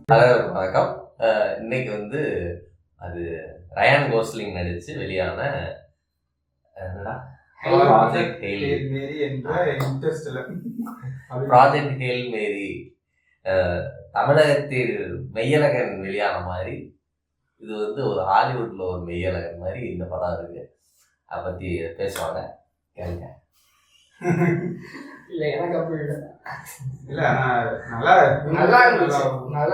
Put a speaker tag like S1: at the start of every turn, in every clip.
S1: வணக்கம். இன்னைக்கு வந்து அது ரயான் கோஸ்லிங் நடிச்சு வெளியான ப்ராஜெக்ட் ஹெயில் மேரி தமிழகத்தில் மெய்யழகன் வெளியான மாதிரி இது வந்து ஒரு ஹாலிவுட்ல ஒரு மெய்யழகன் மாதிரி இந்த படம் இருக்கு. அதை பத்தி பேசுவாங்க, கேளுங்க.
S2: இல்ல எனக்கு அப்படி
S3: இல்ல
S2: நல்லா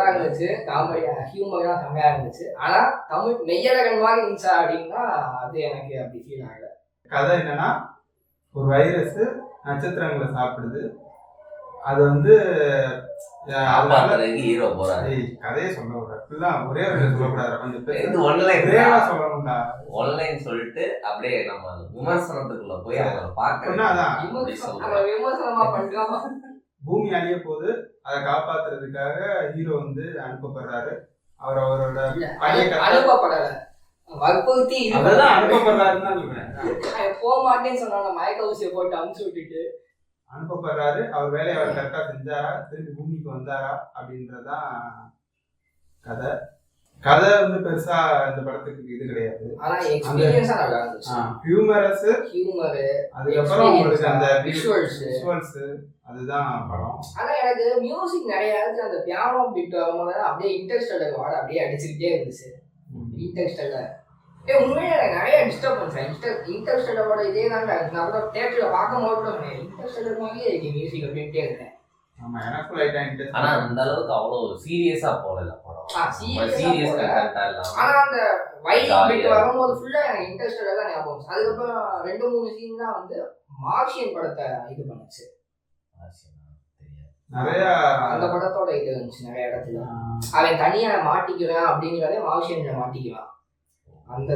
S2: இருந்துச்சு. காமெடியா ஹியூமரா செம்மையா இருந்துச்சு. ஆனா தமிழ் மெய்யழகன் மாதிரி இருந்துச்சா அப்படின்னா அது எனக்கு அப்படி ஃபீல் ஆகல.
S3: கதை என்னன்னா, ஒரு வைரஸ் நட்சத்திரங்களை சாப்பிடுது. அது வந்து
S1: ஹீரோ போறாரு.
S3: கதையை சொல்ல விடாது, ஒரே சொல்லக்கூடாது, கொஞ்சம் சொல்லணும்டா.
S1: ஒன்லைன் சொல்லிட்டு அப்படியே நம்ம விமர்சனத்துக்குள்ள போய் அவங்களை பார்க்கணும்.
S3: பூமி அழிய போது அதை காப்பாத்துறதுக்காக ஹீரோ வந்து அனுப்பப்படுறாரு. அவரோட
S2: அனுப்பப்படல, வற்புறுத்தி
S3: அனுப்பப்படுறாருன்னு
S2: போக மாட்டேன்னு சொன்னாங்க. மயக்க ஊசியை போட்டு அனுப்பிச்சு விட்டுட்டு
S3: அனுப்பப்படுறாரு. அவர் வேலையை அவர் கரெக்டா செஞ்சாரா, திரும்பி பூமிக்கு வந்தாரா அப்படின்றதான் கதை. கதை வந்து பெருசா இந்த படத்துக்கு இது கிடையாது.
S2: ஆனா எக்ஸ்பீரியன்ஸா நல்லா இருந்துச்சு.
S3: ஹியூமர், அதுக்கப்புறம் உங்களுக்கு அந்த
S2: விஷுவல்ஸ்
S3: அதுதான் படம்.
S2: ஆனா எனக்கு மியூசிக் நிறைய இடத்துல அந்த பியானோ பிட் வரும்போது அப்படியே இன்டர்ஸ்டெல்லர் வாட அப்படியே அடிச்சுக்கிட்டே இருந்துச்சு. இன்டர்ஸ்டெல்லர் உண்மையிலே எனக்கு நிறைய டிஸ்டர்பன்ஸ். இன்டர்ஸ்டெல்லரோட இதே தான் நான் கூட தியேட்டர்ல பார்க்கும்போது கூட இன்டர்ஸ்டெல்லர் மாதிரியே இருக்கு மியூசிக் அப்படின்ட்டே இருக்கேன்.
S3: ஆமா, எனக்கும் லைட்டா இன்ட்ரெஸ்ட்.
S1: ஆனா அந்த அளவுக்கு அவ்வளவு சீரியஸா போகல படம். சீரியஸ் கண்டென்ட்டா இல்ல.
S2: ஆனா அந்த வைரஸ் பிட் வரும்போது ஃபுல்லா எனக்கு இன்டர்ஸ்டெல்லர் தான் ஞாபகம். அதுக்கப்புறம் 2-3 சீன் தான் வந்து மார்ஷியன் படத்தை இது பண்ணுச்சு.
S3: நிறைய
S2: அந்த படத்தோட இது இருந்துச்சு. நிறைய இடத்துல அவன் தனியா மாட்டிக்கிறான் அப்படிங்கிறதே மார்ஷியன்ல மாட்டிக்கிறான். அந்த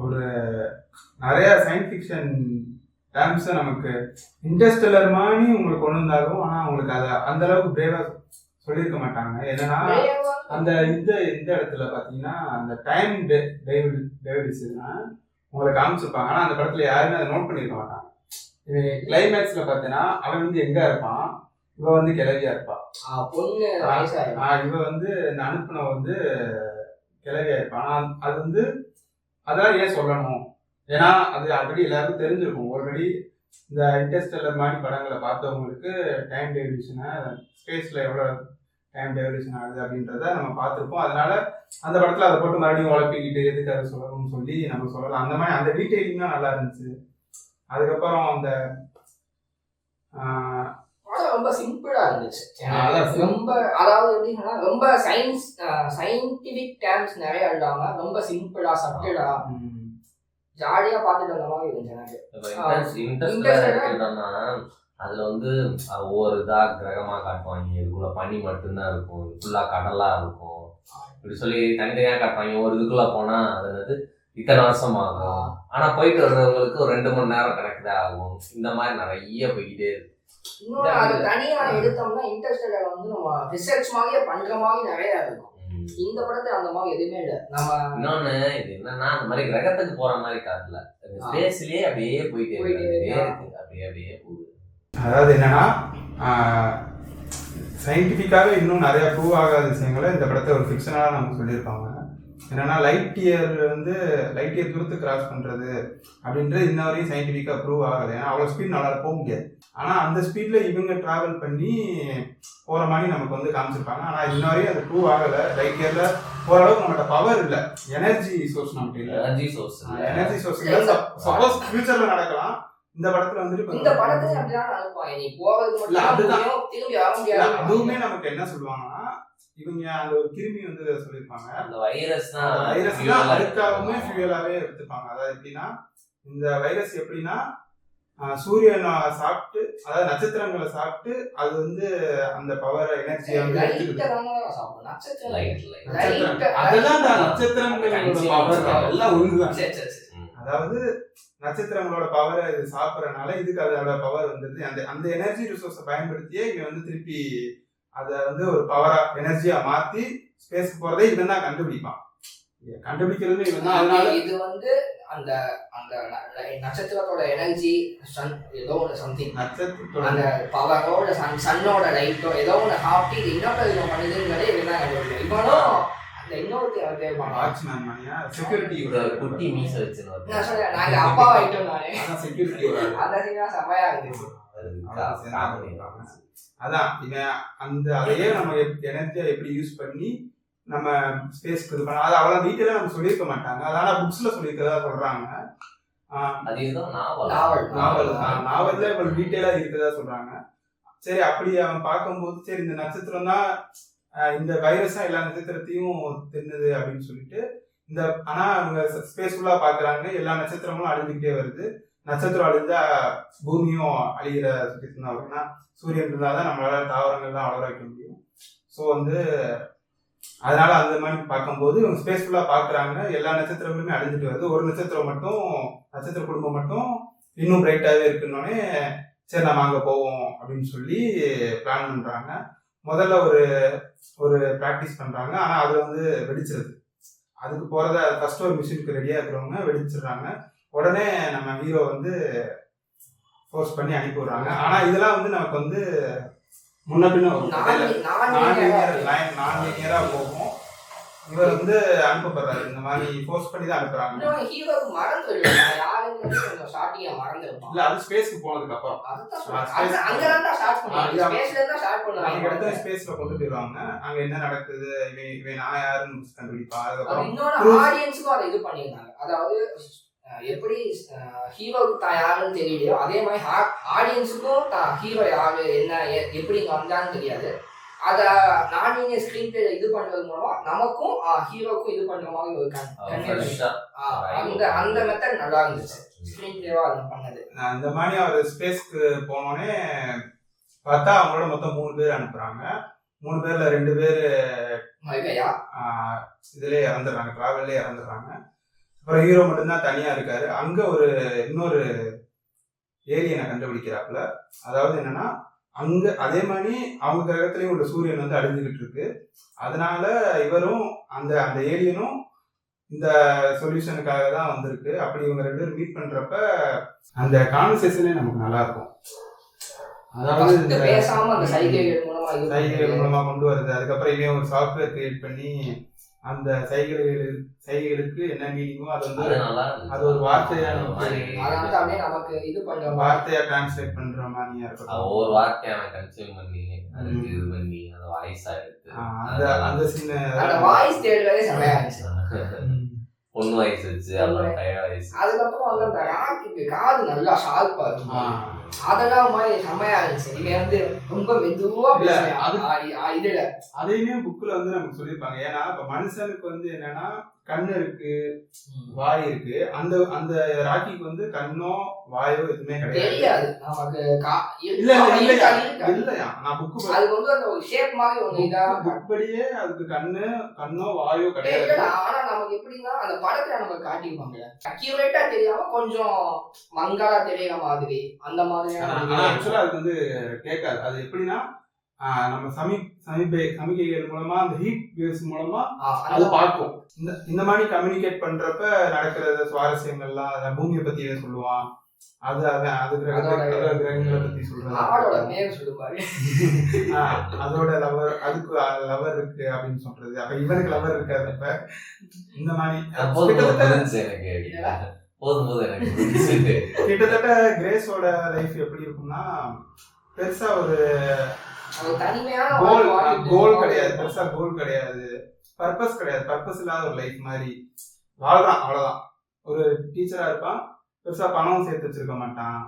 S3: ஒரு நிறைய சயின்ஸ் ஃபிக்ஷன் டேர்ம்ஸ் நமக்கு இன்டர்ஸ்டெல்லர் மாதிரி உங்களுக்கு கொண்டு வந்தாலும், ஆனா உங்களுக்கு அதை அந்த அளவுக்கு பிரேவா சொல்லியிருக்க மாட்டாங்க. என்னன்னா அந்த இந்த இடத்துல பாத்தீங்கன்னா அந்த டைம் டேவிட்ஸ்னா உங்களை காமிச்சிருப்பாங்க. ஆனா அந்த படத்துல யாருமே அதை நோட் பண்ணிருக்க மாட்டாங்க. கிளைமேக்ஸ்ல பாத்தீங்கன்னா அவன் வந்து எங்க இருப்பான், இவ வந்து கிளவியா இருப்பான். இவ வந்து இந்த அனுப்புன வந்து கிளவியா இருப்பான். ஆனா அது வந்து அதான் ஏன் சொல்லணும், ஏன்னா அது ஆல்ரெடி எல்லாருக்கும் தெரிஞ்சிருக்கும். ஆல்ரெடி இந்த இன்டர்ஸ்டெல்லர் மாதிரி படங்களை பார்த்தவங்களுக்கு டைம் டெவல்யூஷனை, ஸ்பேஸ்ல எவ்வளவு டைம் டெவல்யூஷன் ஆகுது அப்படின்றத நம்ம பார்த்துருப்போம். அதனால அந்த படத்துல அதை போட்டு மறுபடியும் உழப்பிக்கிட்டு எதுக்கு அதை சொல்லணும்னு சொல்லி நம்ம சொல்லலாம். அந்த மாதிரி அந்த டீட்டெயிலிங் தான் நல்லா இருந்துச்சு. அதுக்கப்புறம் அந்த
S2: ரொம்ப சிம்பிளா இருந்துச்சு. ரொம்ப அதாவது எப்படின்னா ரொம்ப சயின்டிபிக் டேர்ம்ஸ் நிறைய இல்லாம ரொம்ப சிம்பிளா சப்டலா ஜாலியா பாத்துட்டு வந்த மாதிரி இருந்துச்சு
S1: எனக்கு. அதுல வந்து ஒவ்வொரு இதா கிரகமா காட்டுவாங்க. இதுக்குள்ள பனி மட்டும்தான் இருக்கும், ஃபுல்லா கடலா இருக்கும், இப்படி சொல்லி தனித்தனியா காட்டுவாங்க. ஒரு இதுக்குள்ள போனா அது வந்து இத்தனை வருஷம் ஆகும். ஆனா போயிட்டு வர்றவங்களுக்கு ஒரு 2 மணி நேரம் கணக்குதான் ஆகும். இந்த மாதிரி நிறைய போய்கிட்டே இருக்கு.
S2: இன்னொரு தனியா எடுத்தோம்னா இன்டர்ஸ்டெல்லர் வந்து நம்ம ரிசர்ச் மாதிரியே பண்ற மாதிரி நிறைய இருக்கும். இந்த படத்துல அந்த மாதிரி எதுவுமே இல்ல. நம்ம
S1: இன்னொன்னு இது என்னன்னா, அந்த மாதிரி கிரகத்துக்கு போற மாதிரி காட்டல, ஸ்பேஸ்லயே அப்படியே போயிட்டே இருக்கு. அப்படியே போகுது.
S3: அதாவது என்னன்னா, சயின்டிபிக்காவே இன்னும் நிறைய ப்ரூவ் ஆகாத விஷயங்களை இந்த படத்தை ஒரு ஃபிக்ஷனாக நம்ம சொல்லியிருப்பாங்க. என்னன்னா லைட் இயர் தூரத்துக்கு கிராஸ் பண்றது அப்படின்றது இன்ன வரையும் சயின்டிஃபிக்கா ப்ரூவ் ஆகலை. ஏன்னா அவ்வளோ ஸ்பீட் நல்லா போக முடியாது. ஆனா அந்த ஸ்பீட்ல இவங்க டிராவல் பண்ணி போற மாதிரி நமக்கு வந்து காமிச்சிருப்பாங்க. ஆனா இன்ன வரையும் அது ப்ரூவ் ஆகலை. லைட் இயர்ல போற அளவுக்கு நம்மகிட்ட பவர் இல்லை, எனர்ஜி சோர்ஸ் நமக்கு இல்லை. எனர்ஜி சோர்ஸ் இல்லை. சப்போஸ் ஃபியூச்சர்ல நடக்கலாம். இந்த படத்துல வந்துட்டு
S2: இந்த படத்துல
S3: அதுவுமே நமக்கு என்ன சொல்லுவாங்கன்னா, இவங்க அந்த ஒரு கிருமி வந்து சொல்லியிருப்பாங்க,
S1: அந்த வைரஸ்
S3: அதுக்காகவுமே ஃபியூயலாவே எடுத்துப்பாங்க. அதாவது எப்படின்னா, இந்த வைரஸ் எப்படின்னா சூரியனை சாப்பிட்டு, அதாவது நட்சத்திரங்களை சாப்பிட்டு அது வந்து அந்த பவர் எனர்ஜியை வந்து அதெல்லாம் நட்சத்திரங்களோட பவர் எல்லாம் ஒண்ணுதான். அதாவது நட்சத்திரங்களோட பவரை இது சாப்பிட்றதுனால இதுக்கு அதோட பவர் வந்துருது. அந்த எனர்ஜி ரிசோர்ஸை பயன்படுத்தியே இங்க வந்து திருப்பி அதை வந்து ஒரு பவரா எனர்ஜியா மாத்தி ஸ்பேஸ்க்கு போறதே இவன் தான் கண்டுபிடிப்பான். கண்டுபிடிக்கிறது இவன் தான். அதனால
S2: இது வந்து அந்த அந்த நட்சத்திரத்தோட எனர்ஜி சன் ஏதோ ஒன்று சம்திங்
S3: நட்சத்திரத்தோட
S2: அந்த பவரோட சன்னோட லைட்டோ ஏதோ ஒன்று ஹாப்பி இது இன்னொரு இதை பண்ணுதுங்கிறதே இவன் தான் கண்டுபிடிக்கும். இவனும் அந்த இன்னொருத்தையும் தேவைப்பாங்க
S3: வாட்ச்மேன் மணியா செக்யூரிட்டி
S1: குட்டி மீச வச்சு
S2: நான் சொல்றேன் நாங்க அப்பா ஆயிட்டோம் நானே
S3: செக்யூரிட்டி
S2: அந்த சீனா செமையா இருந்துச்சு.
S3: அதான் இவன் அந்த அதையே நம்ம எனர்ஜியா எப்படி யூஸ் பண்ணி நம்ம ஸ்பேஸ்க்கு இது பண்ண அது அவ்வளவு டீட்டெயிலா நம்ம சொல்லியிருக்க மாட்டாங்க. அதனால புக்ஸ்ல சொல்லியிருக்கதா சொல்றாங்க. நாவல்ல இவ்வளவு டீட்டெயிலா இருக்கிறதா சொல்றாங்க. சரி அப்படி அவன் பார்க்கும்போது சரி இந்த நட்சத்திரம் தான் இந்த வைரஸா எல்லா நட்சத்திரத்தையும் தின்னுது அப்படின்னு சொல்லிட்டு இந்த ஆனா அவங்க ஸ்பேஸ் ஃபுல்லா பாக்குறாங்க. எல்லா நட்சத்திரங்களும் அழிஞ்சுக்கிட்டே வருது. நட்சத்திரம் அழிஞ்சா பூமியும் அழிகிற சுச்சுவேஷன் தான் வரும். ஏன்னா சூரியன் இருந்தாதான் நம்மளால தாவரங்கள்லாம் வளர வைக்க முடியும். ஸோ வந்து அதனால அந்த மாதிரி பார்க்கும்போது இவங்க ஸ்பேஸ் ஃபுல்லா பாக்குறாங்க. எல்லா நட்சத்திரங்களுமே அழிஞ்சிட்டு வருது. ஒரு நட்சத்திரம் மட்டும் நட்சத்திர குடும்பம் மட்டும் இன்னும் பிரைட்டாவே இருக்குன்னொடனே சரி நம்ம அங்க போவோம் அப்படின்னு சொல்லி பிளான் பண்றாங்க. முதல்ல ஒரு ப்ராக்டிஸ் பண்றாங்க. ஆனா அது வந்து வெடிச்சிருது. அதுக்கு போறத ஃபர்ஸ்ட் ஒரு மிஷினுக்கு ரெடியா இருக்கிறவங்க வெடிச்சிடுறாங்க. உடனே நம்ம ஹீரோ வந்து ஃபோர்ஸ் பண்ணி அனுப்பி விடுறாங்க. ஆனா இதெல்லாம் வந்து நமக்கு வந்து முன்ன பின்ன நான் போகும். இவர் வந்து அனுப்பப்படுறாரு. இந்த மாதிரி ஃபோர்ஸ் பண்ணி தான் அனுப்புறாங்க. இல்ல அது ஸ்பேஸ்க்கு போனதுக்கு அப்புறம் ஸ்பேஸ்ல கொண்டு போயிருவாங்க. அங்க என்ன நடக்குது இவன் நான் யாருன்னு கண்டுபிடிப்பா.
S2: அதுக்கப்புறம் இது பண்ணிருந்தாங்க. அதாவது எப்படி ஹீரோவுக்கு தான் யாருன்னு தெரியலையோ அதே மாதிரி ஆடியன்ஸுக்கும் தான் ஹீரோ யாரு என்ன எப்படி இங்க வந்தான்னு தெரியாது. அதை நான் ஸ்கிரீன் பிளே இது பண்றது மூலமா நமக்கும் ஹீரோக்கும் இது பண்ற மாதிரி ஒரு அந்த மெத்தட் நல்லா இருந்துச்சு. ஸ்கிரீன் பிளேவா அதை பண்ணது.
S3: இந்த மாதிரி அவர் ஸ்பேஸ்க்கு போனோடனே பார்த்தா அவங்களோட மொத்தம் 3 பேர் அனுப்புறாங்க. 3 பேர்ல 2 பேர் இதுலயே இறந்துடுறாங்க. டிராவல்லே இறந்துடுறாங்க. அப்புறம் ஹீரோ மட்டும்தான் தனியா இருக்காரு. அங்க இன்னொரு ஏலியனை கண்டுபிடிக்கிறாப்புல. அதாவது என்னன்னா அங்க அதே மாதிரி அவங்க கிரகத்திலயும் உள்ள சூரியன் வந்து அழிஞ்சுக்கிட்டு இருக்கு. அதனால இவரும் அந்த ஏலியனும் இந்த சொல்யூஷனுக்காக தான் வந்திருக்கு. அப்படி இவங்க 2 பேரும் மீட் பண்றப்ப அந்த கான்வர்சேஷனே நமக்கு நல்லா இருக்கும். அதாவது இந்த சைகைகள் மூலமா கொண்டு வருது. அதுக்கப்புறம் இவன் ஒரு சாஃப்ட்வேர் கிரியேட் பண்ணி அந்த சைகைகளுக்கு என்ன மீனிங்கோ அது வந்து அது ஒரு வார்த்தையா
S2: நமக்கு இது பண்ற
S3: வார்த்தையா டிரான்ஸ்லேட் பண்ற மாதிரியா இருக்கும்.
S1: ஒரு வார்த்தையை அவன் கன்சியூம் பண்ணி அதுக்கு இது பண்ணி அந்த வாய்ஸா எடுத்து
S3: அந்த சின்ன
S2: அந்த வாய்ஸ் தேடுறதே செமையா இருந்துச்சு.
S1: பொண்ணு வாய்ஸ் வச்சு அப்புறம் பையன் வாய்ஸ்.
S2: அதுக்கப்புறம் வந்து அந்த ராக்கிக்கு காது நல்லா ஷார்ப்பா இருக்கும். அதெல்லாம் மாதிரி செமையா இருந்துச்சு. இவன் வந்து ரொம்ப மெதுவா இதுல
S3: அதையுமே புக்ல வந்து நமக்கு சொல்லியிருப்பாங்க. ஏன்னா இப்ப மனுஷனுக்கு வந்து என்னன்னா கண்ணு இருக்கு, வாய் இருக்கு. அந்த ராக்கிக்கு வந்து கண்ணோ வாயோ எதுவுமே
S2: கிடையாது. நமக்கு
S3: இல்லையா நான் புக்கு
S2: அது வந்து அந்த ஒரு ஷேப் மாதிரி ஒண்ணு
S3: புக்படியே அதுக்கு கண்ணோ வாயோ கிடையாது.
S2: ஆனா நமக்கு எப்படின்னா அந்த படத்துல நமக்கு காட்டிருப்பாங்க அக்யூரேட்டா தெரியாம கொஞ்சம் மங்களா தெரியற மாதிரி அந்த மாதிரி.
S3: ஆக்சுவலா அது வந்து கேட்காது. அது எப்படின்னா நம்ம சமிகைகள் மூலமா அந்த ஹீட் வேவ்ஸ் மூலமா அது பார்க்கும். இந்த மாதிரி கம்யூனிகேட் பண்றப்ப நடக்கிற சுவாரஸ்யங்கள்லாம் பூமியை பத்தி சொல்லுவான். அது கிரகங்களை பத்தி சொல்றாங்க. அதோட லவர் அதுக்கு லவர் இருக்கு அப்படின்னு சொல்றது. அப்ப இவனுக்கு லவர் இருக்காது. இப்ப இந்த மாதிரி கிட்டத்தட்ட கிரேஸோட லைஃப் எப்படி இருக்கும்னா பெருசா ஒரு கோல் கிடையாது. பெருசா கோல் கிடையாது. பர்பஸ் கிடையாது. பர்பஸ் இல்லாத ஒரு லைஃப் மாதிரி வாழ்றான். அவ்வளவுதான். ஒரு டீச்சரா இருப்பான். பெருசா பணம் சேர்த்து வச்சிருக்க மாட்டான்.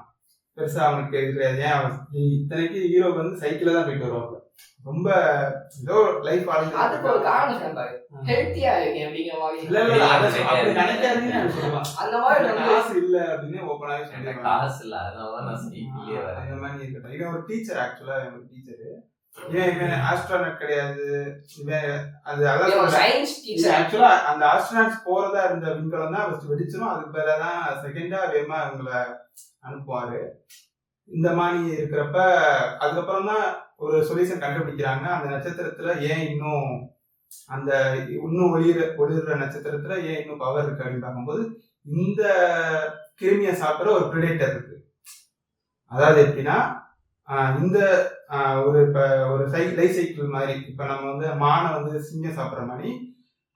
S3: பெருசா அவனுக்கு கிடையாது. ஏன் இத்தனைக்கு ஹீரோ வந்து சைக்கிள்ல தான் போயிட்டு வருவாங்க. ரொம்ப ஏதோ லைஃப் வாழ்ந்து காசு இல்ல அப்படின்னு ஓப்பனாவே சொல்லுவாங்க.
S1: காசு இல்ல அதனாலதான் நான் சைக்கிள்லயே வரேன்.
S3: அந்த மாதிரி இருக்கட்டும். இவன் ஒரு டீச்சர். ஆக்சுவலா இவன் ஒரு டீச்சரு. இவன் ஆஸ்ட்ரோனட் கிடையாது. இவன் அது ஆக்சுவலா அந்த ஆஸ்ட்ரோனட்ஸ் போறதா இருந்த விண்கலம் தான் ஃபர்ஸ்ட் வெடிச்சிடும். அதுக்கு பிறகுதான் செகண்டா வேகமா இவங்களை அனுப்புவாரு. இந்த மாதிரி இருக்கிறப்ப அதுக்கப்புறம் தான் ஒரு சொல்யூஷன் கண்டுபிடிக்கிறாங்க. அந்த நட்சத்திரத்துல ஏன் இன்னும் அந்த இன்னும் ஒளிர்ற நட்சத்திரத்துல ஏன் இன்னும் பவர் இருக்கு அப்படின்னு பார்க்கும்போது இந்த கிருமியை சாப்பிட்ற ஒரு பிரெடேட்டர் இருக்கு. அதாவது எப்படின்னா இந்த ஒரு இப்ப ஒரு லைஃப் சைக்கிள் மாதிரி, இப்ப நம்ம வந்து மானை வந்து சிங்கம் சாப்பிட்ற மாதிரி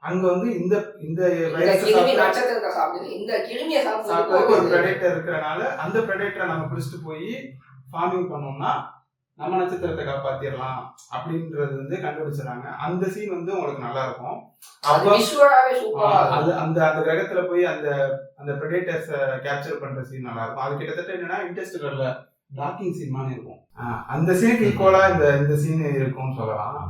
S3: அங்க வந்து இந்த இந்த
S2: நட்சத்திரத்தை சாப்பிடுது, இந்த கிருமியை சாப்பிட்ற
S3: ஒரு பிரெடேட்டர் இருக்கிறனால அந்த பிரெடேட்டரை நம்ம பிடிச்சிட்டு போய் ஃபார்மிங் பண்ணோம்னா நம்ம நட்சத்திரத்தை காப்பாத்திடலாம் அப்படின்றது வந்து கண்டுபிடிச்சிடறாங்க. அந்த சீன் வந்து உங்களுக்கு நல்லா இருக்கும். அது அந்த அந்த கிரகத்துல போய் அந்த அந்த பிரெடேட்டர்ஸ் கேப்சர் பண்ற சீன் நல்லா இருக்கும். அது கிட்டத்தட்ட என்னன்னா இன்டர்ஸ்டெல்லர்ல டாக்கிங் சீன் மாதிரி இருக்கும். அந்த சீனுக்கு ஈக்குவலா இந்த சீன் இருக்கும்னு சொல்லலாம்.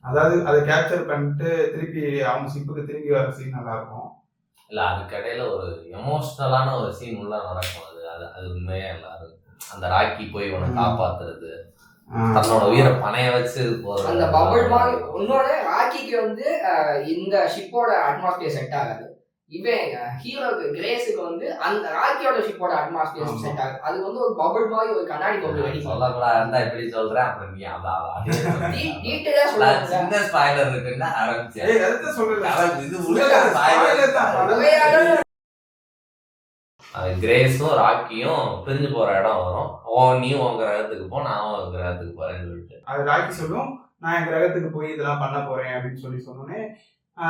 S3: அதாவது அதை கேப்சர் பண்ணிட்டு திருப்பி அவங்க ஷிப்புக்கு திரும்பி வர சீன் நல்லா இருக்கும்.
S1: இல்ல அதுக்கு இடையில ஒரு எமோஷனலான ஒரு சீன் உள்ள நடக்கும். அது உண்மையா எல்லாரும் அந்த ராக்கி போய் இவனை காப்பாத்துறது, தன்னோட உயிரை பணைய வச்சு போறது,
S2: அந்த பபிள் மாதிரி. இன்னொன்னு ராக்கிக்கு வந்து இந்த ஷிப்போட அட்மாஸ்பியர் செட் ஆகாது. இவன் ஹீரோக்கு கிரேஸுக்கு வந்து அந்த ராக்கியோட ஷிப்போட அட்மாஸ்பியர் செட் ஆகுது. அது வந்து ஒரு பபிள் மாதிரி ஒரு கண்ணாடி பபிள் வெடி
S1: சொல்லக்கூடாது இருந்தா எப்படி சொல்றேன். அப்புறம் நீ
S2: டீட்டெயிலா சொல்லுங்க.
S1: சின்ன ஸ்பாயிலர் இருக்குன்னா ஆரம்பிச்சேன். இது கிரேஸும் ராக்கியும் பிரிஞ்சு போற இடம் வரும். நீயும் உன் கிரகத்துக்கு போ, நான் உன் கிரகத்துக்கு போறேன்னு சொல்லிட்டு
S3: அது ராக்கி சொல்லும், நான் என் கிரகத்துக்கு போய் இதெல்லாம் பண்ண போறேன் அப்படின்னு சொன்னோன்னே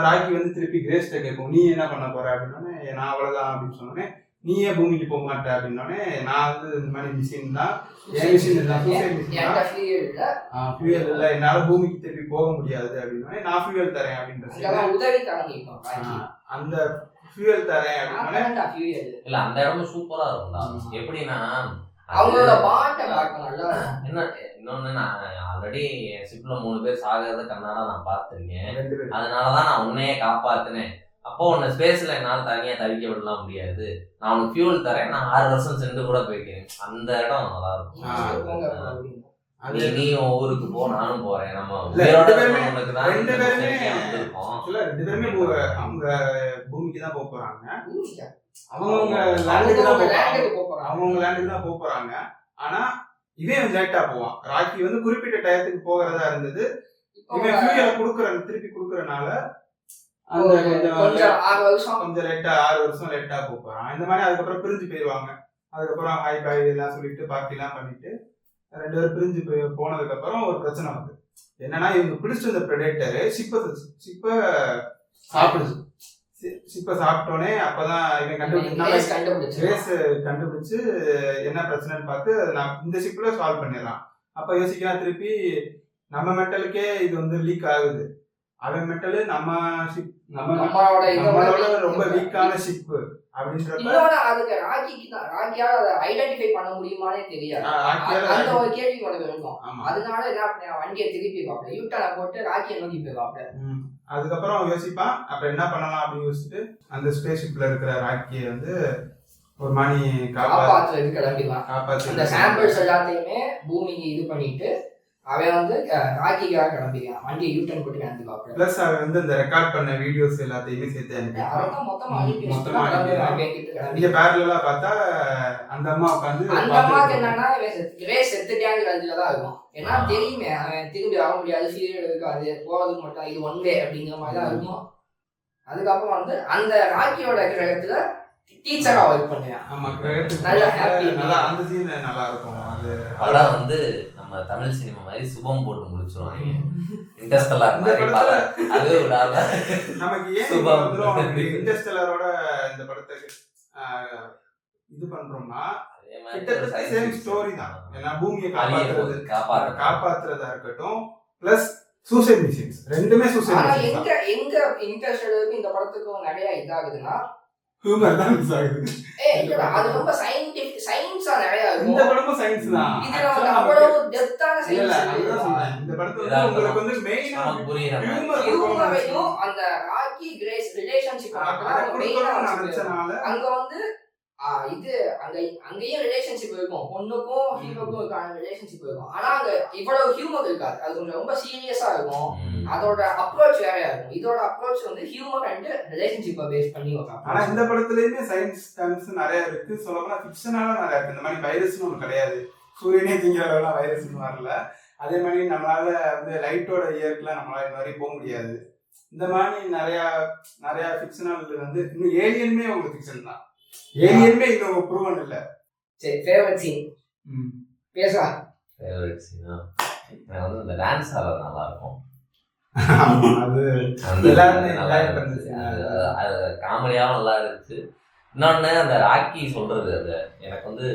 S3: ராக்கி வந்து திருப்பி கிரேஸ்ட கேட்கும், நீ என்ன பண்ண போற அப்படின்னோடனே நான் அவ்வளவுதான் அப்படின்னு சொன்னோன்னே, நீ ஏன் பூமிக்கு போக மாட்டே அப்படின்னோடனே நான் வந்து இந்த மாதிரி மிஷின் தான், என் மிஷின் தான், ஃபியூயல் இல்லை, என்னால பூமிக்கு திருப்பி போக முடியாது அப்படின்னோடனே நான் ஃபியூயல் தரேன் அப்படின்ற அந்த ஃபியூயல் தரேன் அப்படின்னோடனே
S1: இல்ல அந்த இடமும் சூப்பரா இருக்கும். எப்படின்னா
S2: அவங்களோட பாட்டை நல்லா
S1: என்ன இன்னொன்னு, நான் ஆல்ரெடி என் ஷிப்ல 3 பேர் சாகிறத கண்ணால நான் பார்த்திருக்கேன். அதனாலதான் நான் உன்னையே காப்பாத்தினேன். அப்போ உன்னை ஸ்பேஸ்ல என்னால தனியா தவிக்க விடலாம் முடியாது, நான் உனக்கு ஃபியூல் தரேன், நான் 6 வருஷம் சென்று கூட போய்க்கிறேன். அந்த இடம் நல்லா இருக்கும். நீ ஊருக்கு போ, நானும் போறேன், நம்ம
S3: ரெண்டு பேருமே அவங்க பூமிக்கு தான் போக போறாங்க, அவங்க லேண்டுக்கு தான் போக போறாங்க. ஆனா இவன் லேட்டா போவான். ராக்கி வந்து குறிப்பிட்ட டயத்துக்கு போகிறதா இருந்தது. இவன் ஃபியூயலை திருப்பி குடுக்கறனால அந்த கொஞ்சம் லேட்டா 6 வருஷம் லேட்டா போறான். இந்த மாதிரி அதுக்கப்புறம் பிரிஞ்சு போயிடுவாங்க. அதுக்கப்புறம் ஹாய் பாய் எல்லாம் சொல்லிட்டு பார்ட்டி எல்லாம் பண்ணிட்டு 2 பேரும் பிரிஞ்சு போனதுக்கு அப்புறம் ஒரு பிரச்சனை வந்து என்னன்னா, இவங்க பிடிச்சிட்டு வந்த பிரெடேட்டர் ஷிப்பை சாப்பிடுச்சு. ஷிப்பை சாப்பிட்டோன்னே அப்பதான் இவன் கண்டுபிடிச்சு என்ன பிரச்சனைன்னு பார்த்து நான் இந்த ஷிப்ல சால்வ் பண்ணிடலாம். அப்ப யோசிக்கலாம், திருப்பி நம்ம மெட்டலுக்கே இது வந்து லீக் ஆகுது, அவன் மெட்டலு நம்மளோட ரொம்ப வீக்கான ஷிப் அப்படின்றப்ப
S2: ஐடென்டிஃபை பண்ண முடியுமானே தெரியாது. அந்த ஒரு கேள்வி உனக்கு இருக்கும். அதனால என்ன வண்டியை திருப்பி பார்ப்பேன், யூட்டனை போட்டு ராக்கியை நோக்கி போய் பார்ப்பேன்.
S3: அதுக்கப்புறம் யோசிப்பான், அப்புறம் என்ன பண்ணலாம் அப்படின்னு யோசிச்சுட்டு அந்த ஸ்பேஸ் ஷிப்ல இருக்கிற ராக்கியை வந்து ஒரு மணி
S2: காப்பாற்றுறதுக்கு கிளம்பிடுவான். அந்த சாம்பிள்ஸ் எல்லாத்தையுமே பூமிக்கு இது பண்ணிட்டு அவன் வந்து ராக்கிக்காக கிளம்பிடுவான். வண்டியை யூட்டன் போட்டு கிளம்பி பார்ப்பேன்.
S3: பிளஸ் அவன் வந்து அந்த ரெக்கார்ட் பண்ண வீடியோஸ் எல்லாத்தையுமே சேர்த்து இங்க பேரலா பார்த்தா அந்த அம்மா உட்காந்து
S2: அந்த அம்மாவுக்கு என்னன்னா கிரேஸ் செத்துட்டாங்க தான் இருக்கும். ஏன்னா தெரியுமே அவன் திரும்பி வர முடியாது, சீரியல் இருக்காது, போறதுக்கு மட்டும் இது ஒன் வே அப்படிங்கிற மாதிரி தான் இருக்கும். அதுக்கப்புறம் வந்து அந்த ராக்கியோட கிரகத்துல டீச்சரா ஒர்க் பண்ணுவேன்.
S3: ஆமா, கிரகத்துக்கு
S2: நல்லா ஹாப்பி,
S3: நல்லா அந்த சீன் நல்லா இருக்கும். அது
S1: படம் வந்து நம்ம தமிழ் சினிமா மாதிரி சுபம் போட்டு முடிச்சிருவாங்க. இன்டர்ஸ்டெல்லர் அது விடாம
S3: நமக்கு ஏன் இன்டர்ஸ்டெல்லரோட இந்த படத்துக்கு இது பண்றோம்னா கிட்டத்தட்ட சேம் ஸ்டோரி தான். ஏன்னா பூமியை காப்பாத்துறதா இருக்கட்டும், பிளஸ் சூசைட் மிஷன்ஸ், ரெண்டுமே சூசைட் மிஷன்ஸ்.
S2: எங்க இன்டர்ஸ்டெல்லருக்கு இந்த படத்துக்கும் நிறைய இதாகுதுன்னா
S3: ஹியூமர் தான் மிஸ் ஆகுது.
S2: அது ரொம்ப சயின்ஸா நிறைய இருக்கும்.
S3: இந்த படமும் சயின்ஸ் தான்.
S2: இது நமக்கு அவ்வளவு டெப்தான சயின்ஸ்
S3: இல்ல. இந்த படத்துல உங்களுக்கு வந்து மெயினா
S2: ஹியூமரையும் அந்த ராக்கி கிரேஸ் ரிலேஷன்ஷிப் அங்க வந்து இது அங்கேயும் ரிலேஷன்ஷிப் இருக்கும், பொண்ணுக்கும் ஹீரோக்கும் ரிலேஷன்ஷிப் இருக்கும். ஆனா அங்க இவ்வளவு ஹியூமர் இருக்காது, அது கொஞ்சம் ரொம்ப சீரியஸா இருக்கும். அதோட அப்ரோச் வேறையா இருக்கும். இதோட அப்ரோச் வந்து ஹியூமர் அண்ட் ரிலேஷன்ஷிப்பை பேஸ் பண்ணி வைப்பாங்க.
S3: ஆனா இந்த படத்துலயுமே சயின்ஸ் டர்ம்ஸ் நிறைய இருக்கு. சொல்லப்போனா ஃபிக்ஷனால நிறைய இருக்கு. இந்த மாதிரி வைரஸ்னு ஒண்ணு கிடையாது, சூரியனே திங்கிற அளவுலாம் வைரஸ்னு வரல. அதே மாதிரி நம்மளால வந்து லைட்டோட இயற்கைலாம் நம்மளால இந்த மாதிரி போக முடியாது. இந்த மாதிரி நிறைய ஃபிக்ஷனல் வந்து இன்னும் ஏலியனுமே உங்களுக்கு ஃபிக்ஷன் தான். ஏலியனுமே இன்னும் ப்ரூவன் இல்ல.
S2: சரி, ஃபேவரட் சீன் பேசலாம்.
S1: ஃபேவரட் சீனா எனக்கு வந்து இந்த டான்ஸ் ஆடுறது நல்லா இருக்கும்.
S3: அது
S1: அந்த
S3: எல்லாருமே
S1: நல்லா
S3: enjoy
S1: இருந்துச்சு.
S3: பண்ணுச்சு.
S1: அது காமெடியாகவும் நல்லா இருந்துச்சு. இன்னொன்று அந்த ராக்கி சொல்றது அது எனக்கு வந்து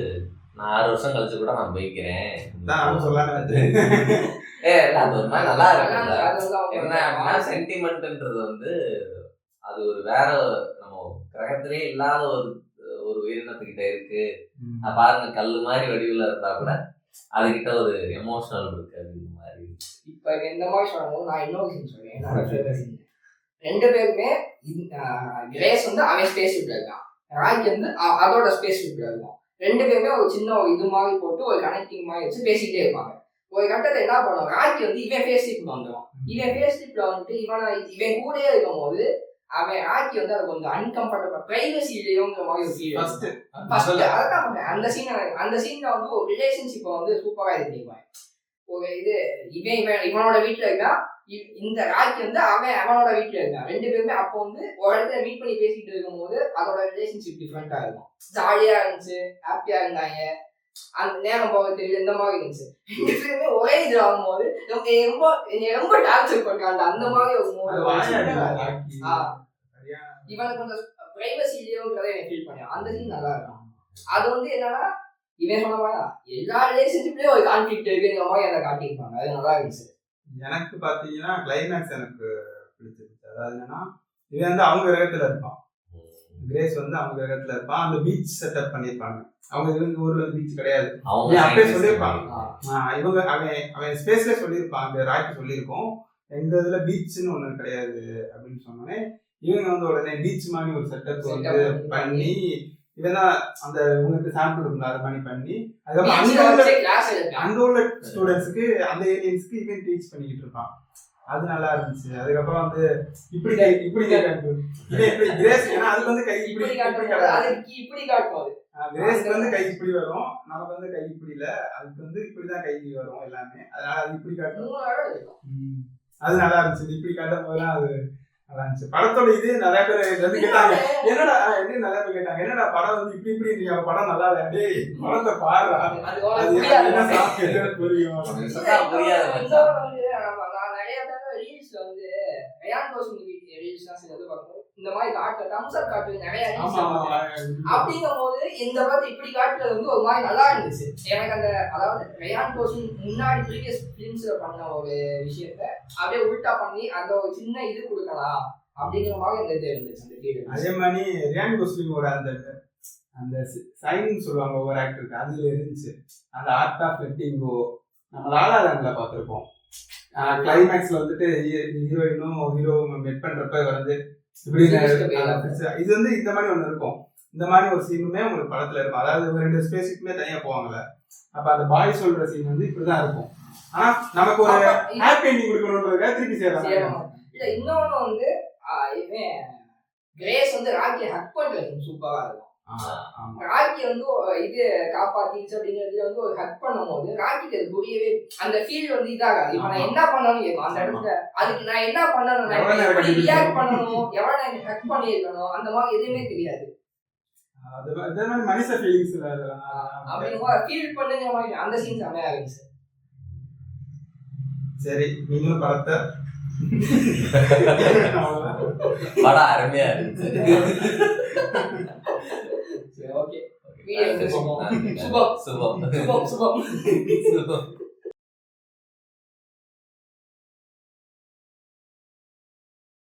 S1: நான் 6 வருஷம் கழிச்சு கூட நான் போய்க்கிறேன்.
S3: தான் சொல்லாம
S1: இல்ல அது ஒரு மாதிரி நல்லா இருக்குல்ல.
S2: அது வந்து அவங்க
S1: என்ன அப்படின்னா சென்டிமெண்ட்ன்றது வந்து அது ஒரு வேற நம்ம கிரகத்திலே இல்லாத ஒரு உயிரினத்துக்கிட்ட இருக்கு. பாருங்க கல்லு மாதிரி வடிவில் இருந்தா கூட அதுகிட்ட ஒரு எமோஷனல் இருக்கு அப்படின்ற மாதிரி.
S2: இப்ப இந்த மாதிரி சொல்லும்போது நான் இன்னொரு சீன் சொல்றேன். என்னோட ஃபேவரட் சீன் 2 பேருமே கிரேஸ் வந்து அவன் ஸ்பேஸ் ஷிப்ல இருக்கான், ராக்கி வந்து அதோட ஸ்பேஸ் ஷிப்ல இருக்கும். 2 பேருமே ஒரு சின்ன ஒரு இது மாதிரி போட்டு ஒரு கனெக்டிங் மாதிரி வச்சு பேசிக்கிட்டே இருப்பாங்க. ஒரு கட்டத்தை என்ன பண்ணுவோம், ராக்கி வந்து இவன் ஃபேஸ் ஷிப்ல வந்துடும். இவன் ஃபேஸ் ஷிப்ல வந்துட்டு இவன் கூடயே இருக்கும் போது அவன் ராக்கி வந்து அது கொஞ்சம் அன்கம்ஃபர்டபுள் பிரைவசி இல்லையோங்கிற மாதிரி ஒரு ஃபீல். அந்த சீன்ல வந்து ஒரு ரிலேஷன்ஷிப்பை வந்து சூப்பரா இது பண்ணிக்குவாங்க. ஒரு இது இவனோட வீட்டுல இருக்கா, இந்த ராக்கி வந்து அவனோட வீட்டுல இருக்கான். 2 பேருமே அப்போ வந்து ஒரு இடத்துல மீட் பண்ணி பேசிட்டு இருக்கும் போது அதோட ரிலேஷன்ஷிப் டிஃப்ரெண்டா இருக்கும். ஜாலியா இருந்துச்சு, ஹாப்பியா இருந்தாங்க, அந்த நேரம் போக தெரியல, இந்த மாதிரி இருந்துச்சு. 2 பேருமே ஒரே இது ஆகும்போது ரொம்ப டார்ச்சர் பண்றாங்க. அந்த மாதிரி ஒரு இவனுக்கு கொஞ்சம் பிரைவசி இல்லையோங்கிறத எனக்கு ஃபீல் பண்ணேன். அந்த சீன் நல்லா இருக்கும். அது வந்து என்னன்னா இவன் சொன்ன மாதிரி எல்லா ரிலேஷன்ஷிப்லயும் ஒரு கான்ஃபிளிக்ட் இருக்குங்கிற மாதிரி அதை காட்டியிருப்பாங்க. அது நல்லா இருந்துச்சு.
S3: எனக்கு பாத்தீங்கன்னா கிளைமேக்ஸ் எனக்கு பிடிச்சிருச்சு. அதாவது என்னன்னா இவன் வந்து அவங்க கிரகத்துல இருப்பான், கிரேஸ் வந்து அவங்க கிரகத்துல இருப்பான். அந்த பீச் செட்டப் பண்ணிருப்பாங்க. அவங்க ஊர்ல வந்து பீச் கிடையாது. அப்படியே சொல்லியிருப்பாங்க. இவங்க அவன் ஸ்பேஸ்ல சொல்லியிருப்பாங்க, ராக்கி சொல்லியிருக்கோம் எங்க இதுல பீச்னு ஒண்ணு கிடையாது அப்படின்னு சொன்னோன்னே இவங்க வந்து உடனே பீச் மாதிரி ஒரு செட்டப் வந்து பண்ணி இவன் தான் அந்த இவங்களுக்கு சாம்பிள் இருக்கும் அதை பண்ணி அதுக்கப்புறம் அங்க உள்ள ஸ்டூடெண்ட்ஸ்க்கு அந்த ஏலியன்ஸ்க்கு இவன் டீச் பண்ணிக்கிட்டு இருப்பான். அது நல்லா இருந்துச்சு. அதுக்கப்புறம் வந்து இப்படி கிரேஸ் ஏன்னா அதுக்கு வந்து கை இப்படி காட்டும், கிரேஸ்க்கு வந்து கை இப்படி வரும், நமக்கு வந்து கை இப்படி இல்ல, அதுக்கு வந்து இப்படிதான் கை வரும் எல்லாமே. அதனால அது இப்படி காட்டும். அது நல்லா இருந்துச்சு. இப்படி காட்டும் போதெல்லாம் அது நல்லா இருந்துச்சு. படத்தோட இது நிறைய பேர் வந்து கேட்டாங்க, என்னடா என்ன நிறைய பேர் கேட்டாங்க, என்னடா படம் வந்து இப்படி படம் நல்லா இல்ல, டேய் படத்தை பாரு, புரியும். இந்த மாதிரி அப்படிங்கும் போது இந்த படத்தை இப்படி காட்டுறது வந்து ஒரு மாதிரி நல்லா இருந்துச்சு எனக்கு. அந்த அதாவது ரயான் கோஸ்லிங் முன்னாடி ப்ரீவியஸ் ஃபிலிம்ஸ்ல பண்ண ஒரு விஷயத்த அப்படியே உல்டா பண்ணி அந்த ஒரு சின்ன இது கொடுக்கலாம் அப்படிங்கிற மாதிரி இந்த இது இருந்துச்சு அந்த ஃபீல். அதே மாதிரி ரயான் கோஸ்லிங்கோட அந்த சைன் சொல்லுவாங்க ஒவ்வொரு ஆக்டருக்கு, அதுல இருந்துச்சு அந்த ஆர்ட் ஆஃப் லெட்டிங்கோ. நம்ம லாலா லேண்ட்ல பார்த்துருப்போம். கிளைமேக்ஸ்ல வந்துட்டு ஹீரோயினும் ஹீரோவும் மெட் பண்றப்ப வந்து இப்படி இது வந்து இந்த மாதிரி ஒண்ணு இருக்கும். இந்த மாதிரி ஒரு சீனுமே உங்களுக்கு படத்துல இருக்கும். அதாவது 2 ஸ்பேஸுக்குமே தனியா போவாங்கல்ல, அப்ப அந்த பாய் சொல்ற சீன் வந்து இப்படிதான் இருக்கும். ஆனா நமக்கு ஒரு ஹாப்பி எண்டிங் கொடுக்கணும்ன்றதுக்காக திருப்பி செய்யறாங்க.
S2: இல்ல இன்னொன்னு வந்து கிரேஸ் வந்து ராக்கி ஹக் பண்றது சூப்பரா இருக்கும். ராக்கி வந்து இது காப்பாத்திச்சு அப்படிங்கிறது வந்து ஒரு ஹக் பண்ணும் போது ராக்கிக்கு அது புரியவே அந்த ஃபீல் வந்து இதாகாது. இப்ப நான் என்ன பண்ணணும் கேட்கும் அந்த இடத்துல, அதுக்கு நான் என்ன பண்ணணும், நான் எப்படி ரியாக்ட் பண்ணணும், எவ்வளவு நான் ஹக் பண்ணிருக்கணும், அந்த மாதிரி எதுவுமே தெரியாது.
S3: மனுஷ ஃபீலிங்ஸ்
S2: அப்படிங்கிற ஃபீல் பண்ணுங்க மாதிரி அந்த சீன் செமையா இருந்துச்சு.
S3: சரி, நீங்களும் படத்தை
S1: படம் அருமையா இருந்துச்சு.
S2: ஓகே, வீடியோ சுபம் சுபம் சுபம் சுபம் சுபம்